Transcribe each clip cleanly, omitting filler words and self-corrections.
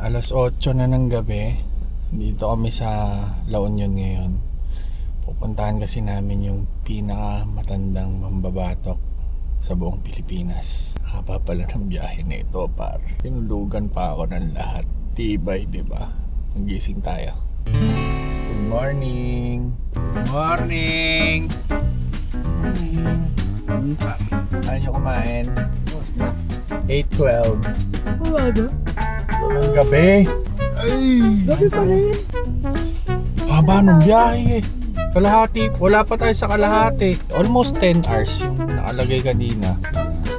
Alas 8 na ng gabi. Dito kami sa La Union ngayon. Pupuntahan kasi namin yung pinakamatandang mambabatok sa buong Pilipinas. Haba pala ng biyahe na ito, par. Tinulugan pa ako ng lahat. Tibay, diba? Magising tayo. Good morning! Good morning! Ayaw nyo kumain? 8:12. Umaga? Ang gabi. Ay! Gabi pa rin. Haba ng biyahe eh. Kalahati. Wala pa tayo sa kalahati. Almost 10 hours yung nakalagay kanina.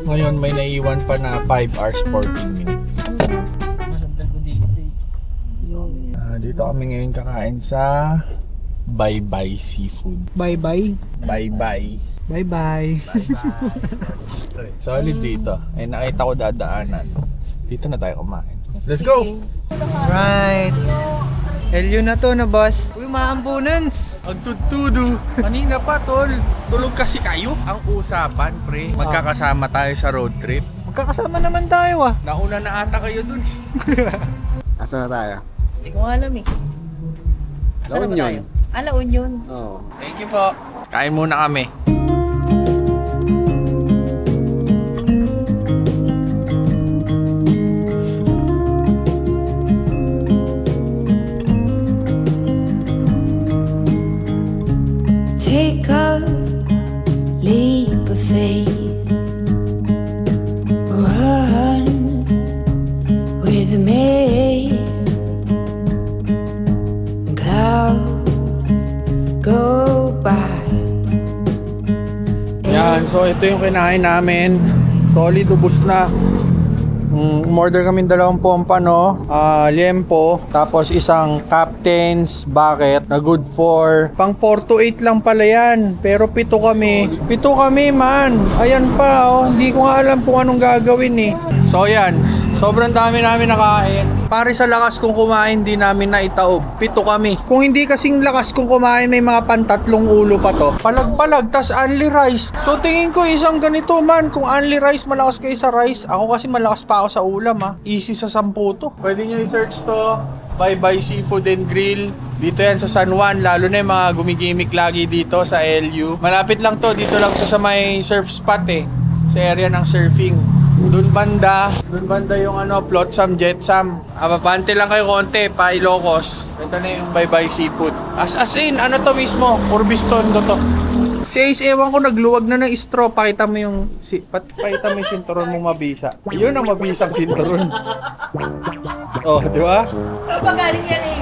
Ngayon may naiwan pa na 5 hours 14 minutes. Masagdan ko dito eh. Dito kami ngayon kakain sa Bye Bye Seafood. Bye-bye. Bye Bye. Bye-bye. Solid dito. Ay nakita ko dadaanan. Dito na tayo kumain. Let's go! Right. Helyo na to na boss. Uy, mga ambulance. Ang tutudu. Kanina pa tol. Tulog kasi kayo. Ang usapan pre. Magkakasama tayo sa road trip. Magkakasama naman tayo ah. Nauna na ata kayo dun. Asa na tayo? Hindi ko alam eh. La Union. La Union. Oo. Thank you po. Kain muna kami. Take a leap of faith. Run with me. Clouds go by. Yan, so ito yung kinain namin. Solid, ubus na. Umorder kami 2 pompa, no? Liempo, tapos isang captain's bucket na good for pang 4 to 8 lang pala yan. Pero 7 kami. 7 kami man. Ayan pa, oh. Hindi ko nga alam kung anong gagawin eh. So yan, sobrang dami namin nakain. Pare sa lakas kung kumain, di namin na itaob. 7 kami. Kung hindi kasing lakas kung kumain, may mga pantatlong ulo pa to. Palag-palag, tas only rice. So tingin ko isang ganito man. Kung only rice, malakas kayo sa rice. Ako kasi malakas pa ako sa ulam ha. Easy sa 10 to. Pwede nyo i-search to. Bye Bye Seafood and Grill. Dito yan sa San Juan. Lalo na yung mga gumigimik lagi dito sa LU. Malapit lang to. Dito lang to sa may surf spot eh. Sa area ng surfing. Doon banda yung Flotsam, Jetsam. Ababante lang kayo konti, pa Ilocos. Ito na yung Bye Bye Seafood. As in, to mismo, Urbiston to. Si Ace, ewan ko, nagluwag na ng straw. Pakita mo yung sinturon mong mabisa. Yun ang mabisang sinturon. Oh, di ba? Pagaling yan eh.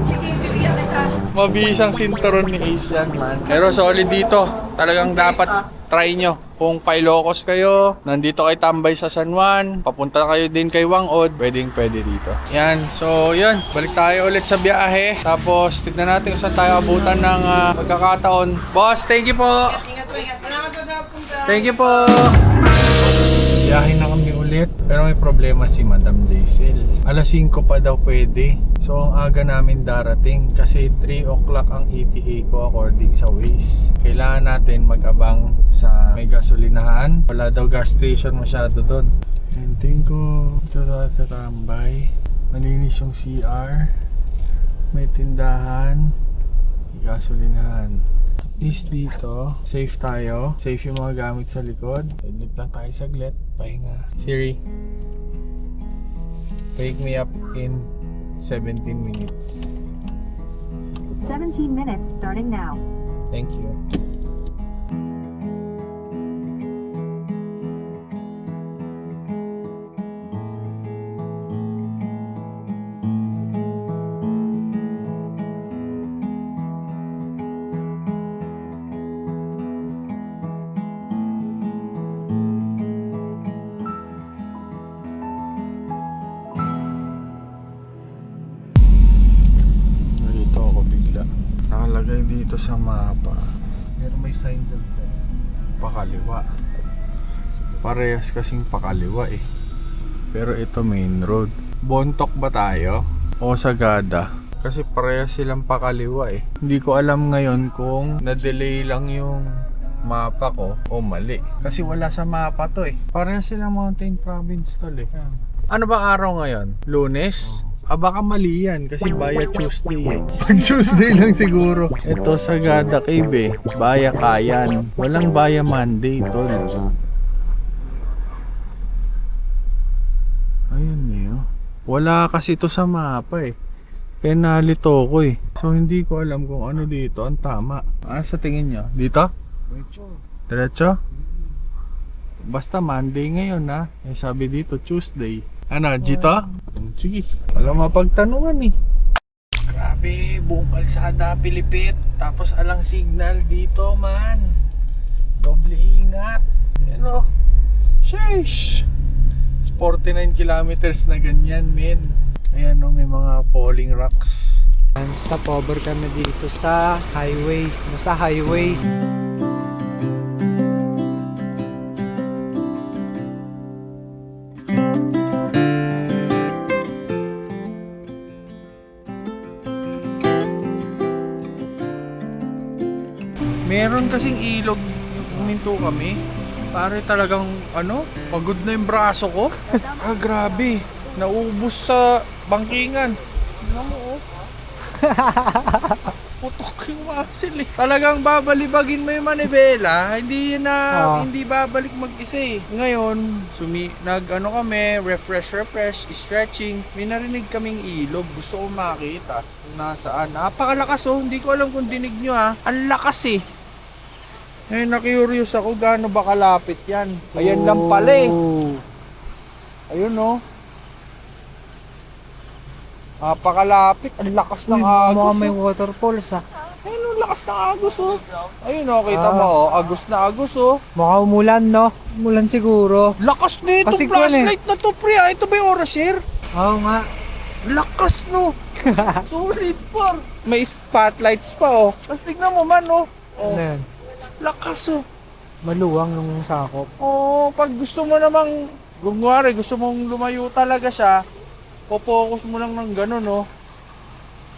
Sige, bibigyan kita. Mabisang sinturon ni Ace yan, man. Pero solid dito. Talagang dapat try nyo. Kung Ilocos kayo, nandito kayo tambay sa San Juan, papunta kayo din kay Wangod, pwede dito. Yan, so yun, balik tayo ulit sa biyahe. Tapos, tignan natin kung saan tayo abutan ng pagkakataon. Boss, thank you po! Ingat po, ingat. Salamat po sa punta. Thank you po! Biyahe na kami ulit, pero may problema si Madam Jaisel. Alas 5 pa daw pwede. So ang aga namin darating kasi 3 o'clock ang ETA ko according sa Waze. Kailangan natin mag-abang sa may gasolinahan. Wala daw gas station masyado doon. Tingin ko ito sa tambay. Malinis yung CR. May tindahan. May gasolinahan. At least dito, safe tayo. Safe yung mga gamit sa likod. Edlip lang tayo saglit. Pahinga. Siri, wake me up in 17 minutes. 17 minutes starting now. Thank you. Nakalagay dito sa mapa. Pero may sign doon pakaliwa. Parehas kasing pakaliwa eh. Pero ito main road. Bontok ba tayo? O Sagada? Kasi parehas silang pakaliwa eh. Hindi ko alam ngayon kung na-delay lang yung mapa ko o mali. Kasi wala sa mapa to eh. Parehas silang mountain province tol eh. Ano bang araw ngayon? Lunes? Baka mali yan kasi Baya Tuesday eh. Pag Tuesday lang siguro. Ito Sagada Cave eh. Baya Kayan. Walang Baya Monday, tol. Ayun eh. Oh. Wala kasi ito sa mapa eh. Kaya nalito ko eh. So hindi ko alam kung ano dito ang tama. Ano sa tingin nyo? Dito? Diretso? Basta Monday ngayon ha. Eh sabi dito Tuesday. Ano, dito? Sige. Wala mapagtanungan eh. Grabe, buong kalsada Pilipit. Tapos alang signal dito man. Doble ingat. Ano? Sheesh. 49 kilometers na ganyan men. Ayan no, may mga falling rocks. Stop over kami dito sa highway. Sa highway. Meron kasing ilog, huminto kami. Pare talagang ano, pagod na yung braso ko. Grabe. Naubos sa bangkingan. Putok yung muscle eh. Talagang babalibagin mo yung manibela, hindi babalik mag-isa eh. Ngayon, nag-ano kami, refresh, stretching. May narinig kaming ilog, gusto ko makita kung nasaan. Napakalakas oh, hindi ko alam kung dinig nyo ha. Ang lakas eh. Ngayon na-curious ako, gaano ba kalapit yan? Ayan lang pala eh. Ayun oh. Napakalapit, ang lakas ng agos. Mga may waterfalls ah. Ayun, ang lakas ng agos oh. Ayun oh, kita mo oh, agos na agos oh. Baka umulan no? Umulan siguro. Lakas na itong Kasi kung ano eh. flashlight na to pre ah. Ito ba yung Oraser? Oo nga. Lakas no. Solid par. May spotlights pa oh. Tapos tignan mo man oh. Ano yan? Lakas oh. Maluwang yung sakop. Oh, pag gusto mo namang, kunwari gusto mong lumayo talaga siya, po-focus mo lang ng ganun oh.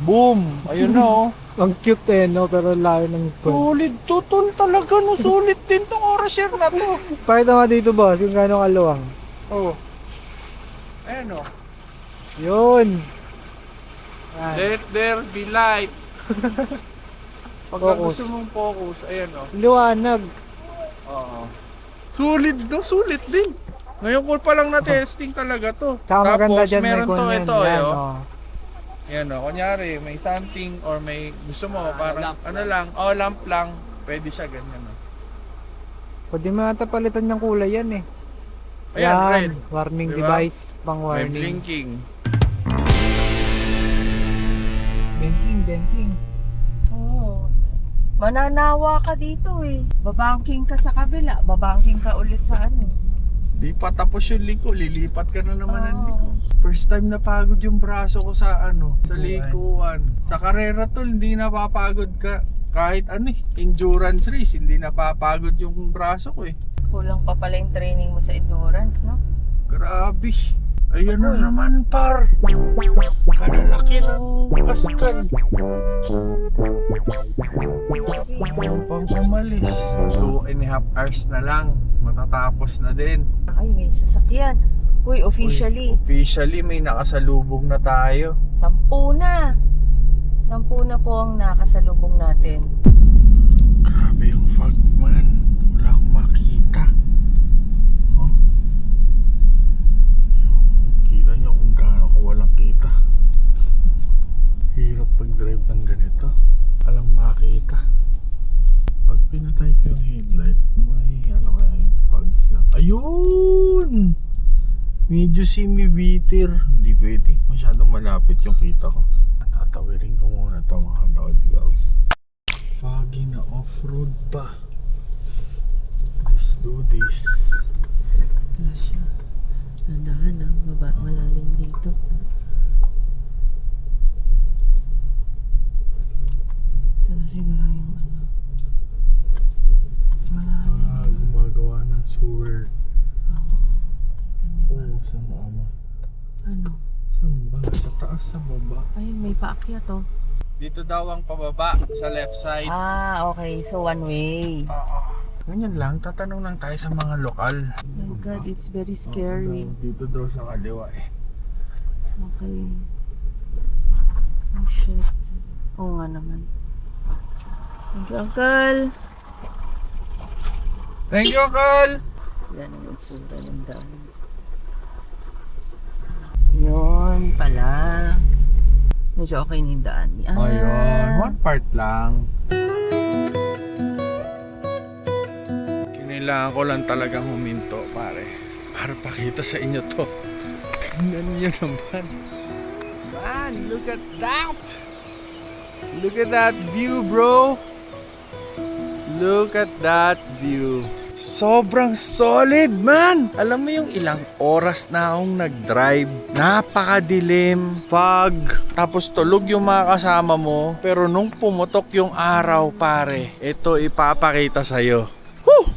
Boom! Ayun na oh. Ang cute eh no? Pero layo ng phone. Solid to tol talaga no. Solid din tong Oraser na to. Pakita mo dito boss kung gaano kaluwang. Oh. Ayan oh. Yun. Yan. Let there be light. Pag Focus. gusto mong focus, ayan oh. Liwanag. Oo. Sulit no, sulit din. Ngayon ko pa lang na-testing talaga to. Tsaka maganda Tapos dyan may meron to kung yan. ito Yan, oh. oh. Yan oh, kunyari may something or may gusto mo parang ano lang, lamp lang, pwede siya ganyan oh. Pwede mo ata palitan yung kulay yan eh. Ayan, red. Warning Diba? device. Pang May warning. blinking. Banking. Oo. Mananawa ka dito eh. Babangking ka sa kabila, babangking ka ulit sa ano. Di pa tapos yung liko, lilipat ka na naman ng Oo. liko. First time napagod yung braso ko sa ano, sa likuan. Sa karera tol, hindi napapagod ka. Kahit ano eh, endurance race, hindi napapagod yung braso ko eh. Kulang pa pala yung training mo sa endurance, no? Grabe. Ayan na naman par. Kalalaki ng Pascal. Pang umalis. 2.5 hours na lang. Matatapos na din. Ay, may sasakyan. Uy, officially, Officially may nakasalubong na tayo. 10 na. 10 na po ang nakasalubong natin. Grabe yung fog man. Wala akong makita. Oh. Kita nyo kung gaano ko walang kita. Hirap pag-drive ng ganito. Walang makita. Pag pinatay ko yung headlight, may ano kaya yung fogs lang. Ayun! Medyo simi-bitter. Hindi pwede. Masyadong malapit yung kita ko. Tatawirin ko muna ito mga Lodi Bells. Foggy na off-road pa. Let's do this. Wala siya. Nandahan na, malalim dito. Ito na siguro yung ano. Malalim. Gumagawa ng sewer. Oo. Kita niyo ba? Oo, saan ama? Ano? Saan ba? Sa taas, sa baba. Ayun, may paakyat oh. Dito daw ang pababa sa left side. Ah, okay. So one way. Ganyan lang, tatanong lang tayo sa mga lokal. Oh my God, it's very scary. Dito daw sa kaliwa eh. Okay. Oh shit. Oo nga naman. Thank you, Uncle. Thank you, Uncle! Yan ang itsura ng daan. Yun pala. Medyo okay na yung daan. Ayun, one part lang. Kailangan ko lang talagang huminto, pare. Para pakita sa inyo to. Tingnan nyo naman. Man, look at that! Look at that view, bro! Look at that view. Sobrang solid, man! Alam mo yung ilang oras na akong nag-drive, napakadilim, fog, tapos tulog yung mga kasama mo. Pero nung pumutok yung araw, pare, ito ipapakita sa'yo. Whew!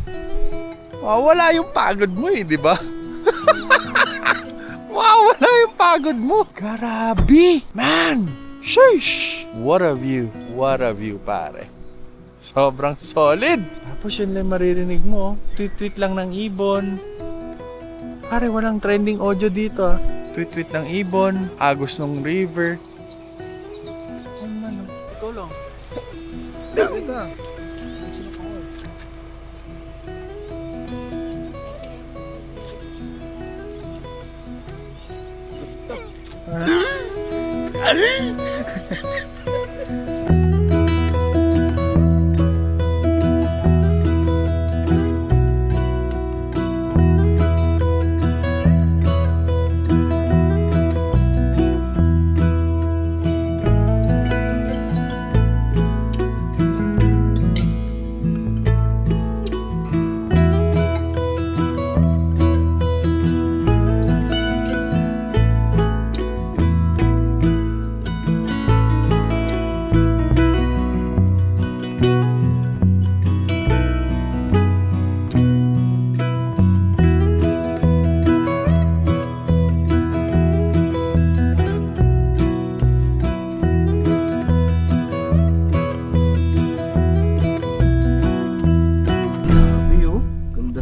Wala yung pagod mo eh, di ba? Wala yung pagod mo. Grabe, man! Sheesh! What a view, pare. Sobrang solid. Tapos yun lang maririnig mo, tweet-tweet lang ng ibon. Pare, walang trending audio dito ah. Tweet-tweet ng ibon, agos ng river. Ano man, ikaw lang. Teka.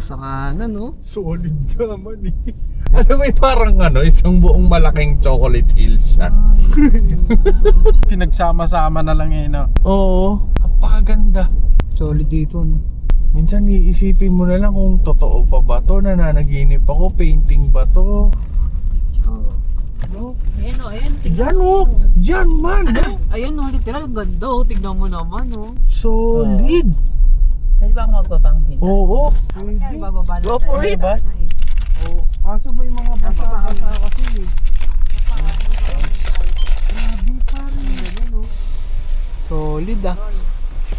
Sa kanan, no? Solid naman eh. Ano may parang isang buong malaking chocolate hills siya. Pinagsama-sama na lang eh, no? Oo, napakaganda. Solid dito, no? Minsan iisipin mo na lang kung totoo pa ba to, nananaginip ako, painting ba to? No? Ayan o, ayan. Yan o! Yan man! No? Ayan, no, literal, ganda, oh. Tignan mo naman, oh. Solid! Pwede ba ako magbabanghit? Oo! Ay, bababa na Go tayo. for it! Diba? Oo. Kaso may mga basa-basa kasi eh. Grabe pa rin. Solid, ah.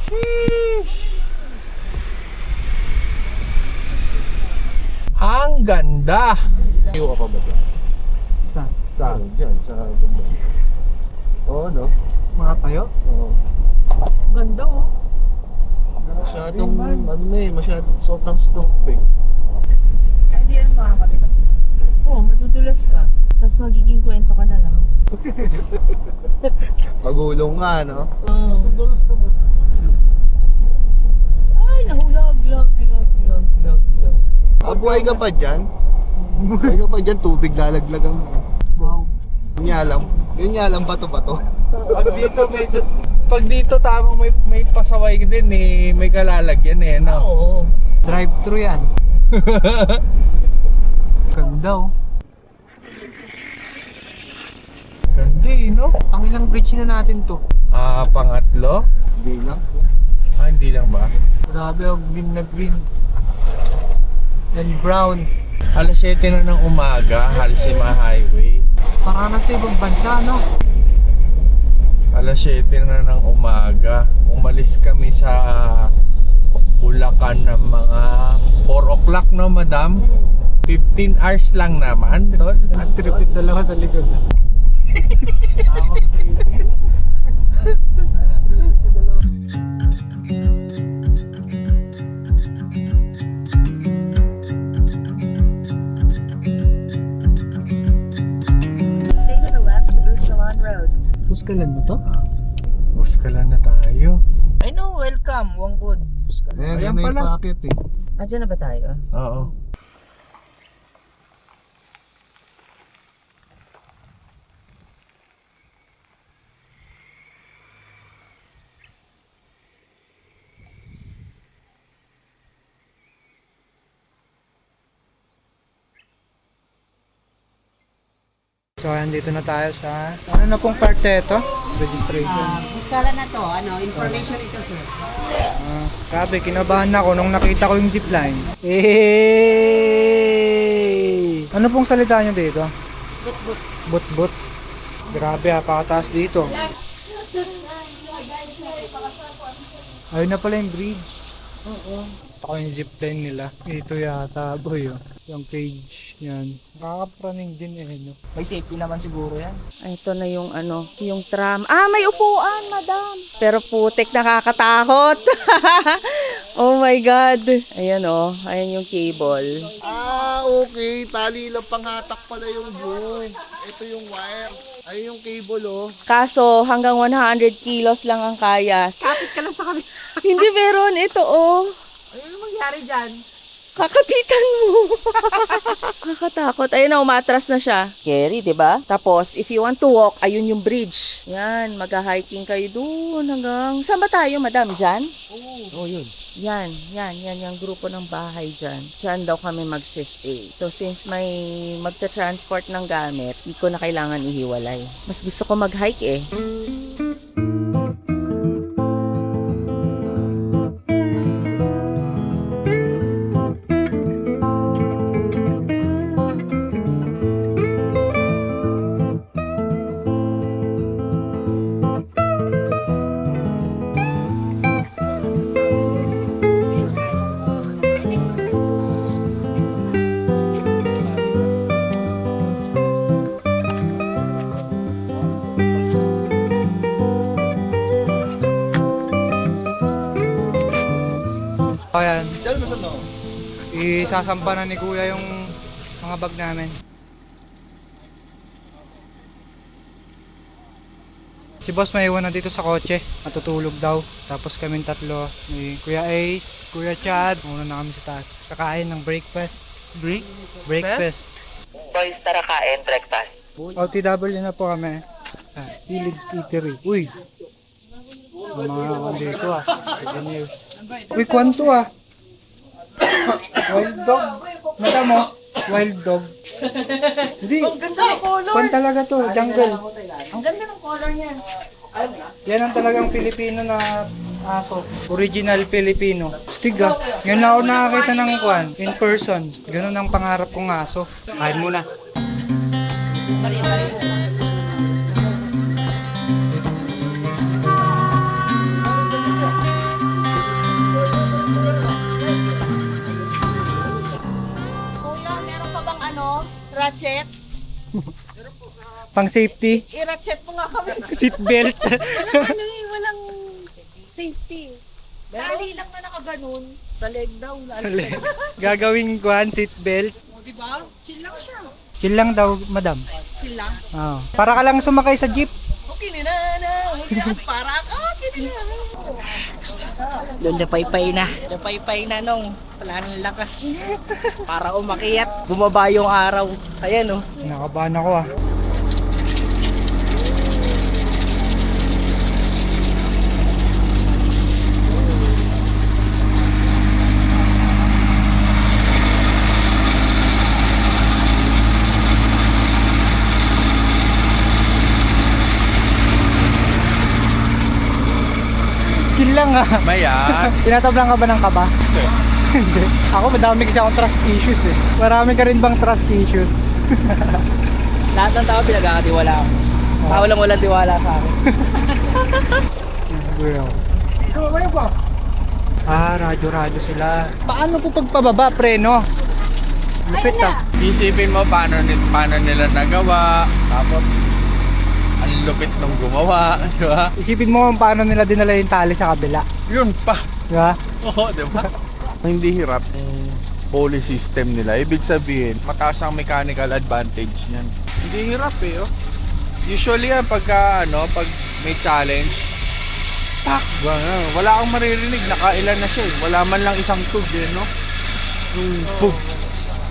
Sheesh! Ang ganda! Iyo ka pa ba dyan? Saan? Dyan, sa Dumbo. Oo, no? Mga tayo. Oo. Ganda, oh. Masyadong, masyadong sobrang slope eh. Ay, di yan makakatikas. Oo, madudulas ka. Tapos magiging kwento ka na lang. Pagulong nga, no? Ay, nahulog. Log. Buhay ka pa dyan? Buhay ka pa dyan, tubig lalaglagang mo. Wow. Yun nga lang, bato-bato. Pag dito tamang may pasaway din eh, may kalalagyan eh, no? Oo. Drive-thru yan. Ganda, oh. Ganda eh, no? Ang ilang bridge na natin to. Pangatlo? Hindi lang. Hindi lang ba? Grabe, oh. Green na green. And brown. Alas 7 na ng umaga, Halsema Highway. Para na sa ibang bansa, no? Alas 7 na ng umaga. Umalis kami sa Bulacan ng mga 4 o'clock, no, madam? 15 hours lang naman, tol. At tripid dalawa sa likod. Stay to the left to Buscalan Road. Puskalan mo to? Buskalan na tayo. I know, welcome, Wangkod. Ayan, Ayan yan na yung pala. packet eh. Diyan na ba tayo? Oo. So, andito na tayo sa... Ano na pong parte ito? Registration. Iskala na to, information ito sir. Grabe, kinabahan ako nung nakita ko yung zipline. Hey! Ano pong salita nyo dito? But. But. Grabe, pakataas dito. Ayun na pala yung bridge. Oo. Ito ko yung zipline nila. Ito yata, boy. Oh. Yung cage. Yan. Nakakapraning din eh. No? May safety naman siguro yan. Ito na yung yung tram. May upuan, madam. Pero putik, nakakatakot. Oh my God. Ayan ayan yung cable. Okay. Tali lang panghatak pala yung boom. Ito yung wire. Ayun yung cable oh. Kaso, hanggang 100 kilos lang ang kaya. Kapit ka lang sa kami. Hindi meron, ito Ano mangyari dyan? Kakapitan mo. Nakakatakot. Ayun na, umatras na siya. Scary, di ba? Tapos, if you want to walk, ayun yung bridge. Yan, mag-hiking kayo doon hanggang... Saan ba tayo, madam? Diyan? Oo, yun. Yan, yung grupo ng bahay dyan. Diyan daw kami magsistay. So, since may magta-transport ng gamit, hindi ko na kailangan ihiwalay. Mas gusto ko mag-hike eh. Ayan. Isasampa na ni Kuya yung mga bag namin. Si boss may iwan na dito sa kotse. Matutulog daw. Tapos kaming tatlo. May Kuya Ace, Kuya Chad. Muna na kami sa taas. Kakain ng breakfast. Breakfast. Boys, tara kain, breakfast. OTW na po kami. Hilig Eatery. Uy! Ang mga dito engineers. Uy, kwanto Wild dog. Mata mo? Wild dog. Hindi. Ang ganda ng color. Kwan talaga to, jungle. Ang ganda ng color niyan. Yan ang talagang Pilipino na aso. Original Filipino. Stig Ngayon na ako nakakita ng kwan, in person. Ganun ang pangarap kong aso. Kain muna. Kuya, meron pa bang ratchet? Pang safety. I-ratchet mo nga kami. Seatbelt. Walang safety. Tali lang na nakaganon. Sa leg daw. Gagawing kwan, seatbelt. O diba? Chill lang siya. Chill lang daw, madam. Chill lang. Oh. Para ka lang sumakay sa jeep. Okay na na. Para ka. Okay na. Doon napaypay na nung wala nang lakas para umakyat, bumaba yung araw. Ayan Nakabahan ako Chill lang Maya. Tinatablang ka ba ng kaba? Hindi. Ako madami kasi akong trust issues eh. Marami ka rin bang trust issues? Lahat ng tao pinagkakatiwala ako. Tao lang walang tiwala sa akin. Girl. Radyo sila. Paano po pagpababa, preno? Lupit Isipin mo paano nila nagawa. Tapos, ang lupit nung gumawa. Di ba? Isipin mo kung paano nila dinala yung tali sa kabila. Yun pa. Di ba? Oo, di ba? Hindi hirap yung pulley system nila. Ibig sabihin, mataas ang mechanical advantage niyan. Hindi hirap eh, oh. Usually yan pag may challenge, Pak! Wala akong maririnig. Nakailan na siya eh. Wala man lang isang tug eh, no? Pug.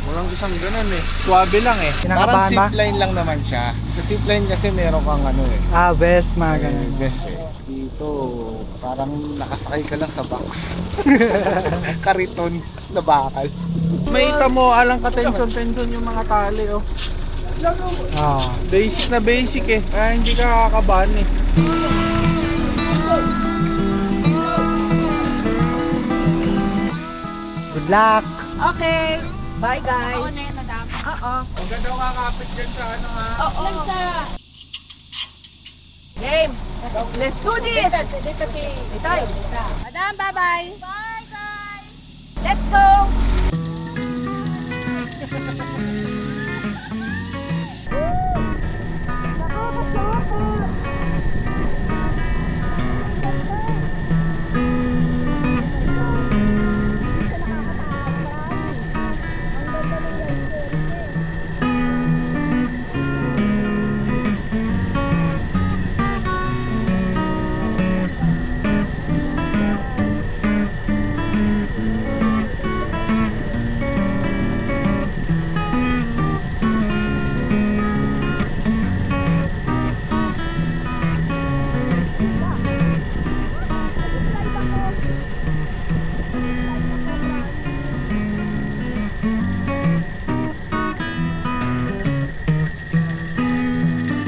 Walang isang ganun eh. Suwabe lang eh. Parang Kinakabahan ba? zipline lang naman siya. Sa zipline kasi meron kang ano eh. Best, mga ganun. Best eh. Dito, parang nakasakay ka lang sa box. Kariton na bakal. May mo, alang ka-tension-tension yung mga tali oh. Basic na basic eh. Kaya hindi ka kakabahan eh. Good luck! Okay. Bye, guys. Oo na yun, madam. Oo. Huwag ka daw kakapit dyan sa ano ha. Oo. Game. Let's do this. Itay. Madam, bye-bye. Bye, guys. Let's go.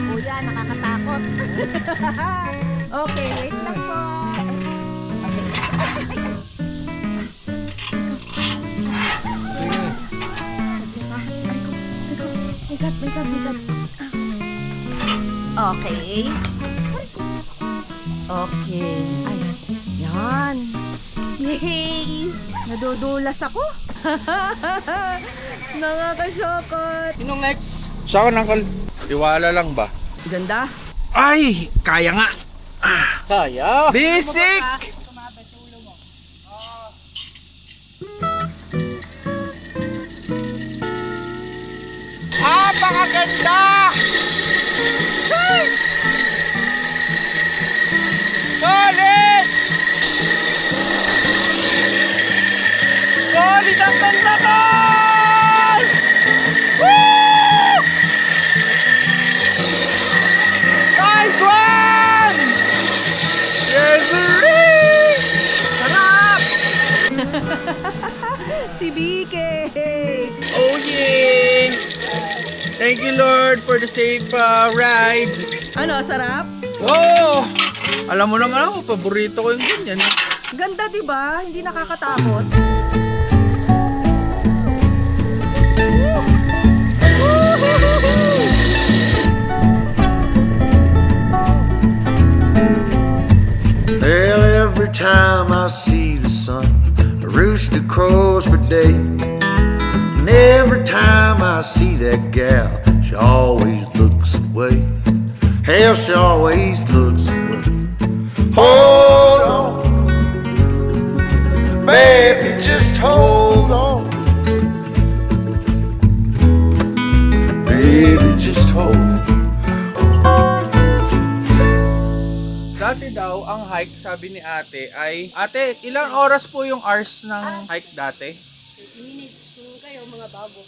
Kuya, nakakatakot. Okay, wait lang po. Okay. Okay. Ay, yan. Yay! Nadudulas ako. Nakakasyokot. Sinong next? Siya ka nangkal. Iwala lang ba? Ganda. Ay! Kaya nga! Kaya! Basic! Napakaganda! Solid! Solid ang ganda tol! Woo! Nice one! Yes, sirree! Sarap! Si BK. Oh yeah! Thank you Lord for the safe ride. Ano, sarap? Oh! Alam mo naman ako, paborito ko yung ganyan. Ganda, di ba? Hindi nakakatakot. Well, every time I see the sun, a rooster crows for days. And every time I see that gal, she always looks away. Hell, she always looks away. Hold on, baby, just hold on. Baby, just hold on. Dati daw, ang hike, sabi ni ate, ay... Ate, ilang oras po yung hours ng hike dati? 30 minutes kung kayo mga bago.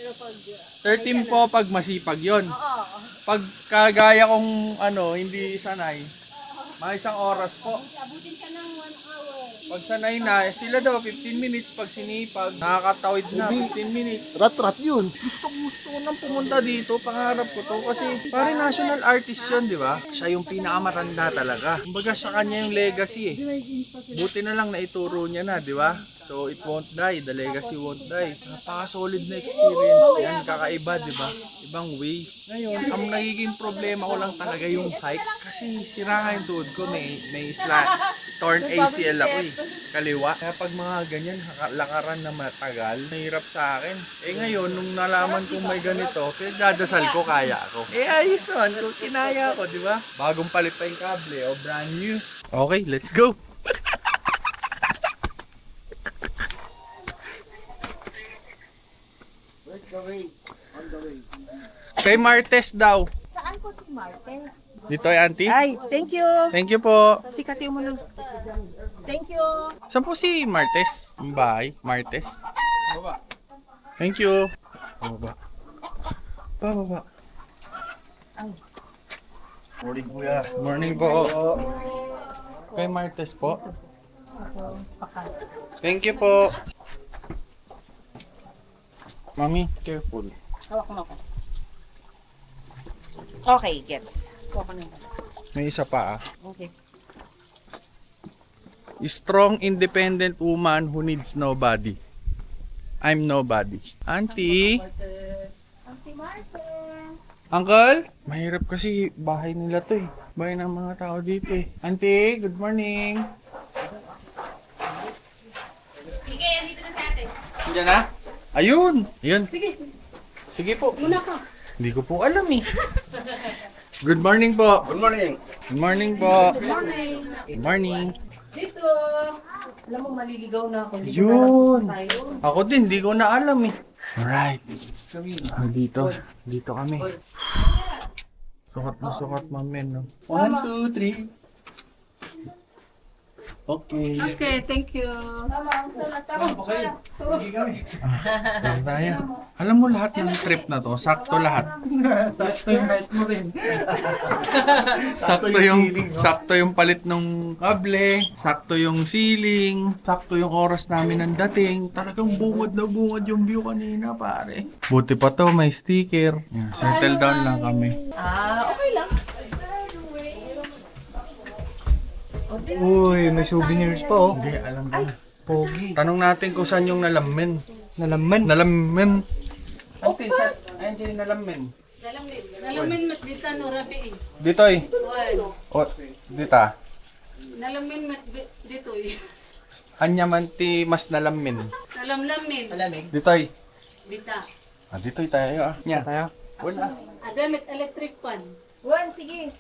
Pero pag 13 po pag masipag yon. oo. Pag kagaya kong ano, hindi sanay, mga isang oras po. Abutin ka ng 1 hour. Pag sanay na, sila daw 15 minutes. Pag sinipag, nakakatawid na 15 minutes. Rat-rat yun. Gusto ko nang pumunta dito, pangarap ko to. Kasi pare national artist yun, di ba? Siya yung pinakamatanda talaga. Kumbaga sa kanya yung legacy eh. Buti na lang naituro niya na, di ba? So it won't die, the legacy won't die. Napaka-solid na experience yan, kakaiba, di ba? Ibang way. Ngayon, ang nagiging problema ko lang talaga yung hike. Kasi sira nga yung tuhod ko, may torn ACL ako eh. Kaliwa. Kaya pag mga ganyan, lakaran na matagal, mahirap sa akin. Eh ngayon, nung nalaman kong may ganito, pinagdadasal ko, kaya ako. Eh ayos naman, kung kinaya ko, di ba? Bagong palit pa yung kable, o brand new. Okay, let's go! Kay Martes daw. Saan po si Martes? Dito ay auntie. Ay, thank you. Thank you po. Sikatin mo na. Thank you. Saan po si Martes? Ang bahay? Martes? Thank you. Baba. Baba. Morning kuya. Morning po. Kay Martes po. Thank you po. Mami, careful. Hawak mo ako. Okay, gets. Hawak mo na. May isa pa ah. Okay. Strong, independent woman who needs nobody. I'm nobody. Auntie? Auntie Martin. Uncle? Mahirap kasi bahay nila to eh. Bahay ng mga tao dito eh. Auntie, good morning. Sige, andito na si ate. Diyan na? Ayun! Ayun. Sige, Sige po. muna ka. Hindi ko po alam eh. Good morning po. Good morning. Good morning po. Good morning. Good morning. Dito. Alam mo, maliligaw na ako. Dito Yun. na tayo. Ako din, hindi ko na alam eh. Alright. Dito. Dito kami. Sukat na sukat, mamen. No? 1, 2, 3. Okay. Okay, thank you. Alam tayo. Alam mo lahat ng trip na to, sakto lahat. Sakto yung height mo rin. Sakto yung palit ng kable, sakto yung ceiling, sakto yung oras namin ng dating. Talagang bungod na bungod yung view kanina, pare. Buti pa to, may sticker. Yeah, settle down lang kami. Okay lang. Uy, may souvenirs pa oh. Hindi, alam ko. Pogi. Tanong natin kung saan yung nalamin. Nalaman. Nalamin. Ante, saan? Ayun dyan yung nalamin. Nalamin mat dita no rabi eh. Dito eh. Well, O, dita. nalamin mat dito eh. Anya man ti mas nalamin. Nalamlamin. Malamig. Dito eh. Dita. Ah, dito tayo ah. Nya. Tayo. Wala. Adamit electric fan. Juan, sige.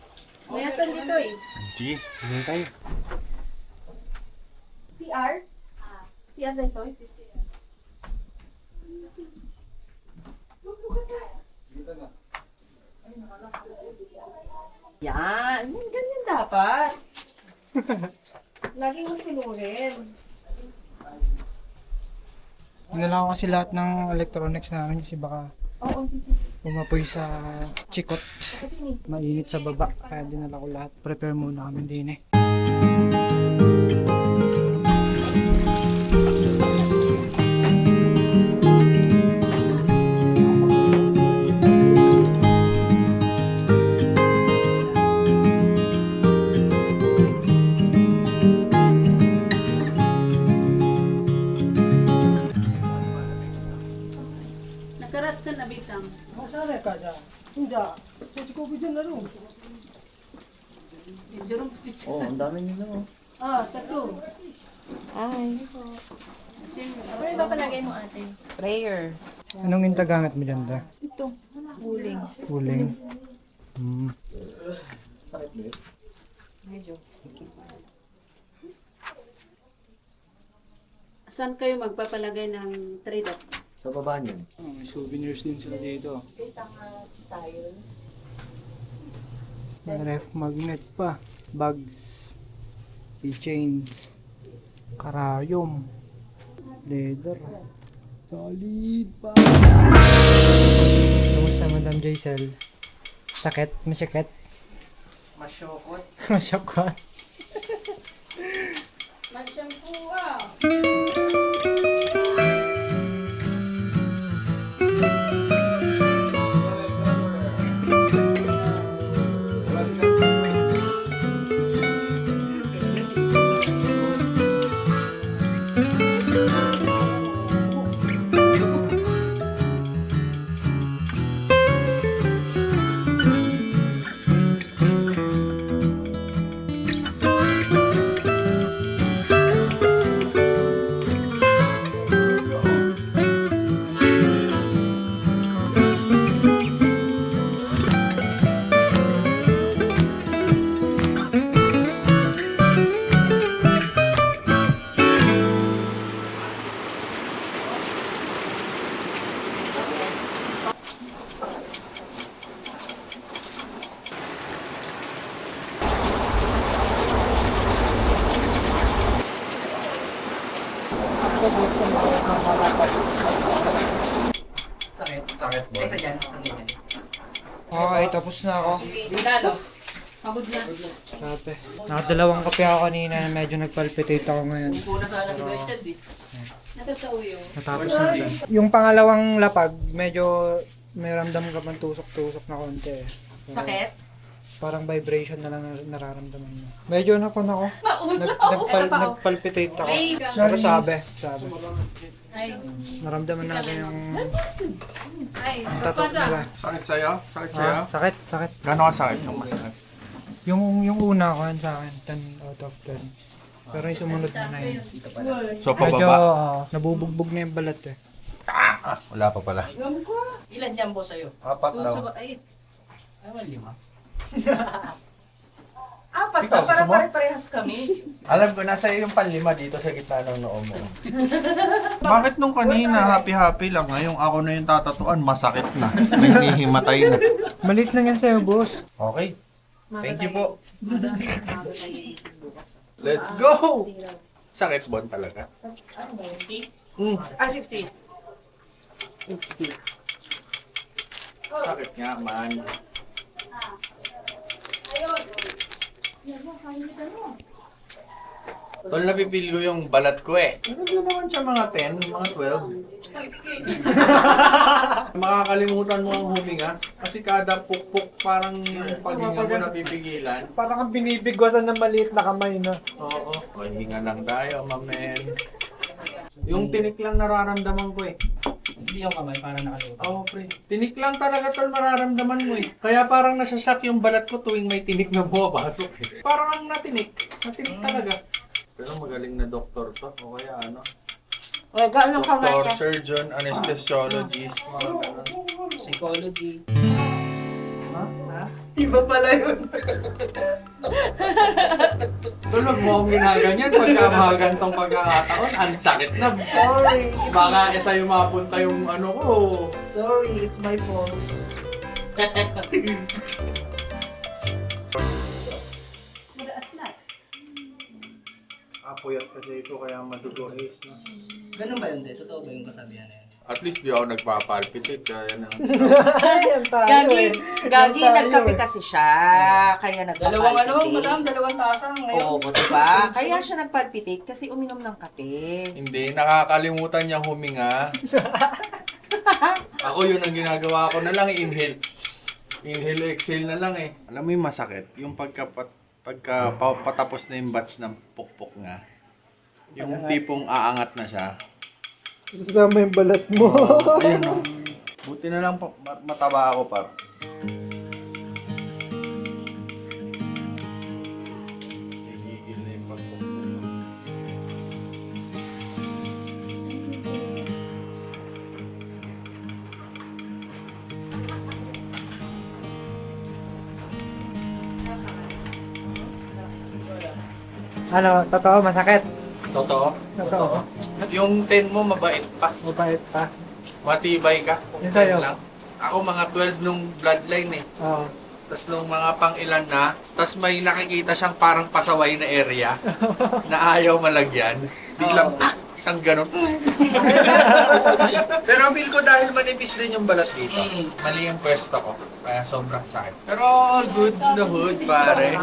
Mayatan dito eh. Sige, dito tayo. CR? CR din to? Yan. Ganyan dapat. Lagi mo sinurin. Dinala ko kasi lahat ng electronics namin kasi baka Oo. umapoy sa chikot. Mainit sa baba. Kaya dinala ko lahat. Prepare muna kami din eh. Nakaratsan abitang. Jerum petit. Oh, ang dami nila oh. Oh, tattoo. Ay. Ano yung papalagay mo ate? Prayer. Anong yung tagamit mo dyan, da? Ito. Huling. Huling. Medyo. Saan kayo magpapalagay ng trade up? Sa baba niyan. May souvenirs din sila dito. Style. May ref magnet pa. Bags. Keychains. Karayom. Leather. Solid pa. Kamusta Madam Jaisel? Sakit? Masyakit? Masyokot. Masyakot. Mag-shampoo ah! Sakit ba? Isa dyan. Okay, tapos na ako. Hindi na, no? Pagod na. Dati. Nakadalawang kape ako kanina, medyo nagpalpitate ako ngayon. Hindi ko na sana si Gretchen, di. Nato sa uyo. Natapos na din. Yung pangalawang lapag, medyo may ramdam ka pang tusok-tusok na konti eh. Sakit? Parang vibration na lang nararamdaman mo. Medyo na ako. Nagpalpitate ako. Pero sabi. Ay. Naramdaman natin yung Ay. tatok nila. Sakit sa'yo? Sakit sa'yo? Sakit. Gano'n ka sakit yung masakit? Yung una ko sa akin, 10 out of 10. Pero yung sumunod na 9. So, Medyo pababa? nabubugbog na yung balat eh. Wala pa pala. Ilan yan po sa'yo? 4 daw. Ay, wala 5. Apat Ikaw, na, para gusto mo? pare-parehas kami. Alam ko, nasa iyo yung panlima dito sa gitna ng noo mo. Bakit nung kanina, happy-happy lang, ngayong ako na yung tatatuan, masakit na. Naghihimatay na. Malit lang yan sa'yo, boss. Okay. Thank you po. Let's go! Sakit bon talaga. 60? 50. Sakit nga man. Tol, napipil ko yung balat ko eh. Ano ba naman siya mga 10, mga 12? Makakalimutan mo ang huminga. Kasi kada pukpuk parang yung paghinga mo napipigilan. Parang kang binibigwasan ng maliit na kamay na. Oo. Okay, hinga lang tayo, mamen. Yung tinik lang nararamdaman ko eh. Hindi yung kamay, parang nakaluto. Oo, pre. Tinik lang talaga tol mararamdaman mo eh. Kaya parang nasashock yung balat ko tuwing may tinik na bumapasok eh. Parang ang natinik. Natinik talaga. Pero magaling na doktor to. O kaya ano? Gaano kamay Doktor, ka? surgeon, anesthesiologist, mga ganun. Psychology. Iba pala yun. Tulog mo akong ginaganyan pagka mga gantong pagkakataon. Ang sakit na. Sorry. Baka sa'yo mapunta yung ano ko. Sorry, it's my fault. Apuyat kasi ito kaya madugo is. No? Ganun ba yun, de? Totoo ba yung kasabihan na yan? At least di ako nagpapalpitate. Kaya na. Gagi, nagkape kasi siya. Kaya Dalawang nagpapalpitate. madam, dalawang tasang ngayon. Oo, diba? Kaya siya nagpalpitate kasi uminom ng kape. Hindi, nakakalimutan niya huminga. Ako yun ang ginagawa ko na lang, inhale. Inhale, exhale na lang eh. Alam mo yung masakit? Yung patapos na yung batch ng pukpok nga. Yung tipong aangat na siya. Sasama yung balat mo. Ayun o. Buti na lang mataba ako pa. Gigil na yung pagpukpok. Ano, totoo, masakit. Totoo? Totoo. Yung 10 mo mabait pa. Mabait pa. Matibay ka. Yung sa'yo? 10 lang. Ako mga 12 nung bloodline eh. Oo. Tapos nung mga pang ilan na, tapos may nakikita siyang parang pasaway na area na ayaw malagyan. Biglang isang ganun. Pero feel ko dahil manipis din yung balat dito. Mali yung pwesto ko. Kaya sobrang sakit. Pero all good in the hood, pare.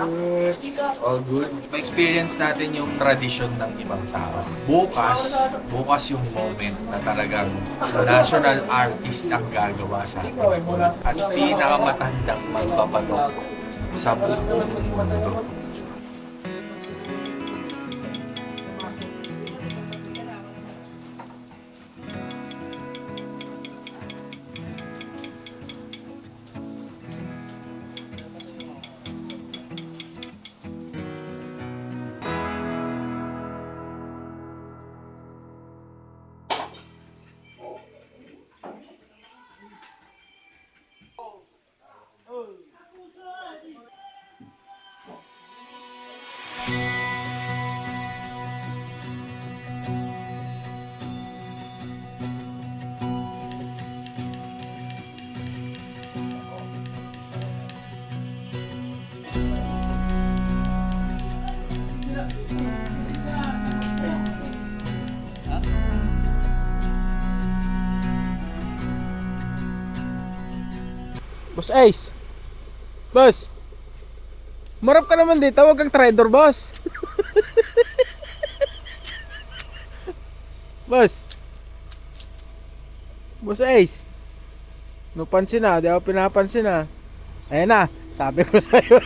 All good. Ma-experience natin yung tradisyon ng ibang tao. Bukas yung moment na talagang national artist ang gagawa sa atin. At pinakamatandang magpapatok sa buong mundo. Boss Ace. Boss. Marap ka naman dito, wag kang trader, boss. Boss. Boss Ace. No pansin na, di ako pinapansin na. Ayan na, sabi ko sa'yo.